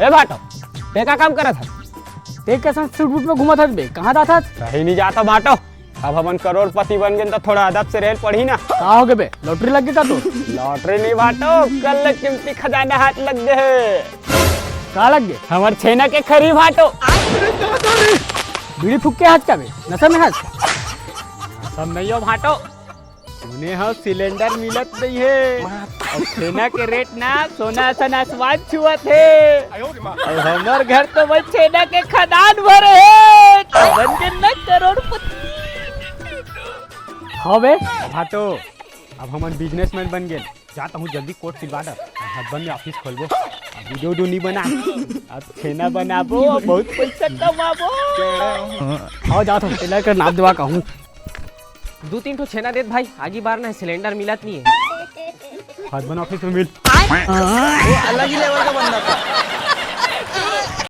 ए भाटो ते का काम करत था? ते के संग सूट बूट में घूमत हस बे, कहाँ जात हस? कहीं नहीं जाता भाटो। अब हमन करोड़पति बन गए तो थोड़ा अदब से रेल पढ़ी ना। कहाँ हो गए बे, लॉटरी लग गई का तो? लॉटरी नहीं भाटो, कल कीमती खजाना हाथ लग गए। कहाँ लग गए? हमार छेना के खरी भाटो। बीड़ी फूक के हंस का बे, नशा में हंस? सब नहीं हो भाटो, उन्हें हाँ सिलेंडर मिलत नहीं है और छेना के रेट ना सोना सन आसमान छुआ थे और हमार घर तो भाई छेना के खदान भरे है बन के न करोड़पति। हाँ बे, भाटो अब हम बिजनेसमैन बन गए, जाता हूँ जल्दी कोट सिलवा दो, हस्बैंड में ऑफिस खोलबो, अब वीडियो नहीं बना, अब छेना बनाबो, बहुत पैसा कमाबो। आओ जाता हूँ, टेलर कर नाप दवा कहूँ। 2-3 ठो छेना देत भाई, आगे बार ना सिलेंडर मिलत नहीं है। हस्बैंड ऑफिस में मिल। वो अलग ही लेवल का बंदा था।